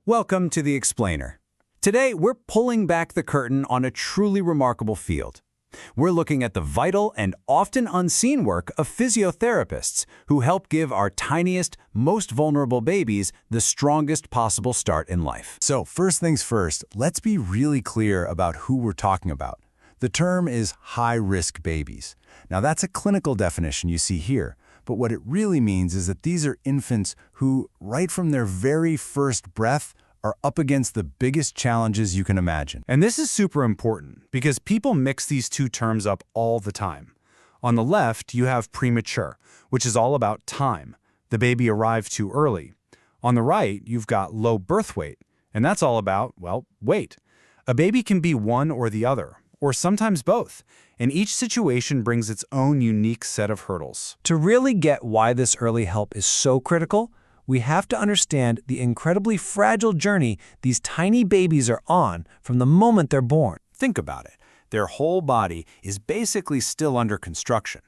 Welcome to The Explainer. Today, we're pulling back the curtain on a truly remarkable field. We're looking at the vital and often unseen work of physiotherapists who help give our tiniest, most vulnerable babies the strongest possible start in life. So first things first, let's be really clear about who we're talking about. The term is high-risk babies. Now that's a clinical definition you see here, but what it really means is that these are infants who, right from their very first breath, are up against the biggest challenges you can imagine. And this is super important because people mix these two terms up all the time. On the left, you have premature, which is all about time. The baby arrived too early. On the right, you've got low birth weight, and that's all about, well, weight. A baby can be one or the other, or sometimes both, and each situation brings its own unique set of hurdles. To really get why this early help is so critical, we have to understand the incredibly fragile journey these tiny babies are on from the moment they're born. Think about it. Their whole body is basically still under construction.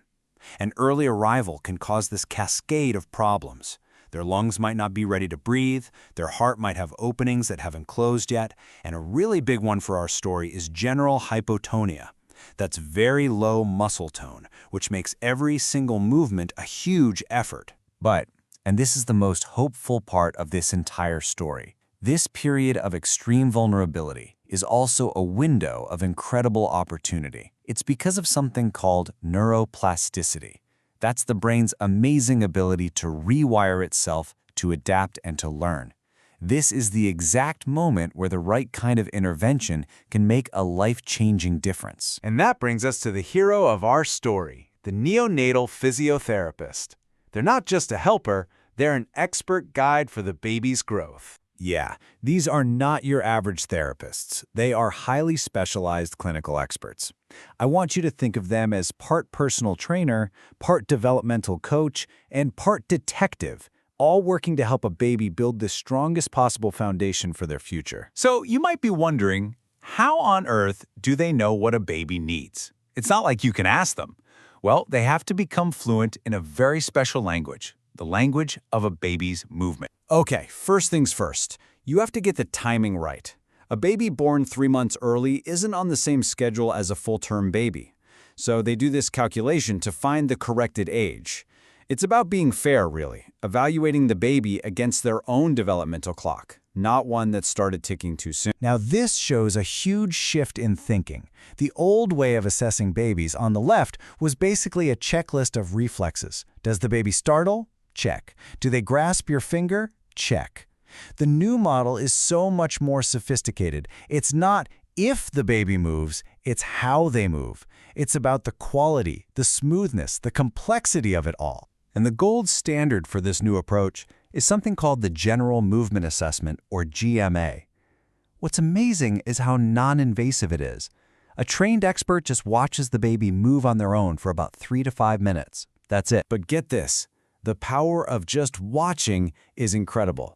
An early arrival can cause this cascade of problems. Their lungs might not be ready to breathe, their heart might have openings that haven't closed yet, and a really big one for our story is general hypotonia. That's very low muscle tone, which makes every single movement a huge effort. But, and this is the most hopeful part of this entire story, this period of extreme vulnerability is also a window of incredible opportunity. It's because of something called neuroplasticity. That's the brain's amazing ability to rewire itself, to adapt, and to learn. This is the exact moment where the right kind of intervention can make a life-changing difference. And that brings us to the hero of our story, the neonatal physiotherapist. They're not just a helper, they're an expert guide for the baby's growth. Yeah, these are not your average therapists. They are highly specialized clinical experts. I want you to think of them as part personal trainer, part developmental coach, and part detective, all working to help a baby build the strongest possible foundation for their future. So you might be wondering, how on earth do they know what a baby needs? It's not like you can ask them. Well, they have to become fluent in a very special language, the language of a baby's movement. Okay, first things first, you have to get the timing right. A baby born 3 months early isn't on the same schedule as a full-term baby. So they do this calculation to find the corrected age. It's about being fair, really, evaluating the baby against their own developmental clock, not one that started ticking too soon. Now this shows a huge shift in thinking. The old way of assessing babies on the left was basically a checklist of reflexes. Does the baby startle? Check. Do they grasp your finger? Check. The new model is so much more sophisticated. It's not if the baby moves, it's how they move. It's about the quality, the smoothness, the complexity of it all. And the gold standard for this new approach is something called the General Movement Assessment, or GMA. What's amazing is how non-invasive it is. A trained expert just watches the baby move on their own for about 3 to 5 minutes. That's it. But get this, the power of just watching is incredible.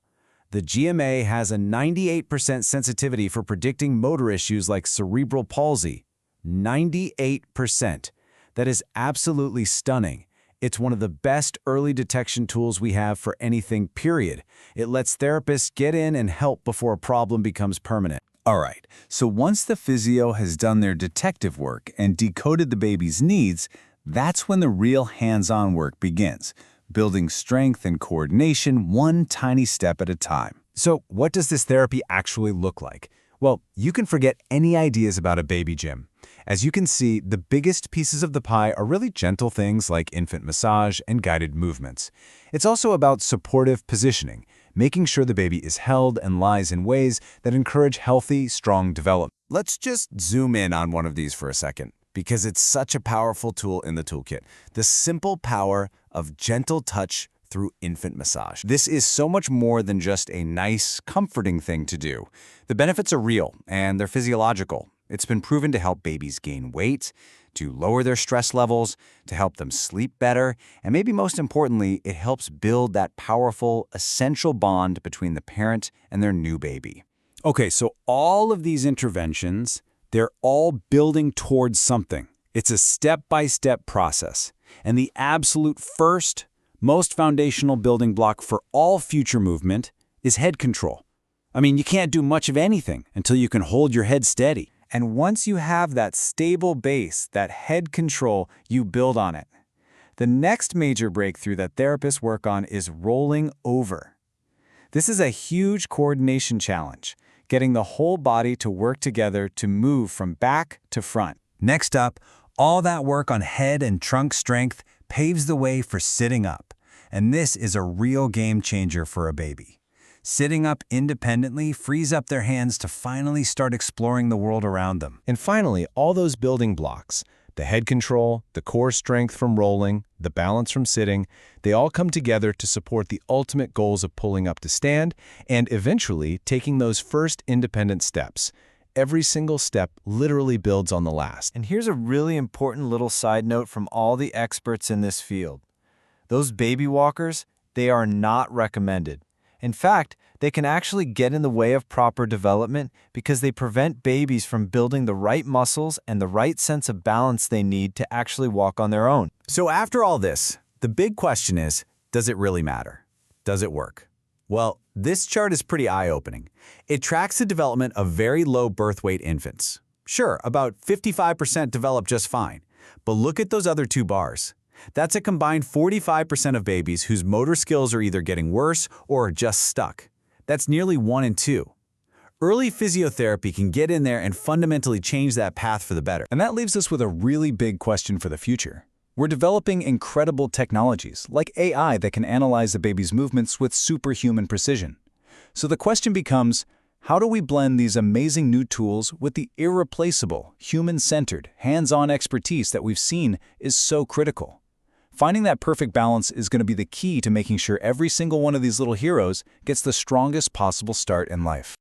The GMA has a 98% sensitivity for predicting motor issues like cerebral palsy. 98%. That is absolutely stunning. It's one of the best early detection tools we have for anything, period. It lets therapists get in and help before a problem becomes permanent. All right, so once the physio has done their detective work and decoded the baby's needs, that's when the real hands-on work begins, building strength and coordination one tiny step at a time. So what does this therapy actually look like? Well, you can forget any ideas about a baby gym. As you can see, the biggest pieces of the pie are really gentle things like infant massage and guided movements. It's also about supportive positioning, making sure the baby is held and lies in ways that encourage healthy, strong development. Let's just zoom in on one of these for a second, because it's such a powerful tool in the toolkit. The simple power of gentle touch through infant massage. This is so much more than just a nice, comforting thing to do. The benefits are real, and they're physiological. It's been proven to help babies gain weight, to lower their stress levels, to help them sleep better, and maybe most importantly, it helps build that powerful, essential bond between the parent and their new baby. Okay, so all of these interventions, they're all building towards something. It's a step-by-step process, and the absolute first, most foundational building block for all future movement is head control. I mean, you can't do much of anything until you can hold your head steady. And once you have that stable base, that head control, you build on it. The next major breakthrough that therapists work on is rolling over. This is a huge coordination challenge, getting the whole body to work together to move from back to front. Next up, all that work on head and trunk strength paves the way for sitting up. And this is a real game changer for a baby. Sitting up independently frees up their hands to finally start exploring the world around them. And finally, all those building blocks, the head control, the core strength from rolling, the balance from sitting, they all come together to support the ultimate goals of pulling up to stand and eventually taking those first independent steps. Every single step literally builds on the last. And here's a really important little side note from all the experts in this field. Those baby walkers, they are not recommended. In fact, they can actually get in the way of proper development because they prevent babies from building the right muscles and the right sense of balance they need to actually walk on their own. So after all this, the big question is, does it really matter? Does it work? Well, this chart is pretty eye-opening. It tracks the development of very low birth weight infants. Sure, about 55% develop just fine, but look at those other two bars. That's a combined 45% of babies whose motor skills are either getting worse or are just stuck. That's nearly 1 in 2. Early physiotherapy can get in there and fundamentally change that path for the better. And that leaves us with a really big question for the future. We're developing incredible technologies, like AI that can analyze the baby's movements with superhuman precision. So the question becomes, how do we blend these amazing new tools with the irreplaceable, human-centered, hands-on expertise that we've seen is so critical? Finding that perfect balance is going to be the key to making sure every single one of these little heroes gets the strongest possible start in life.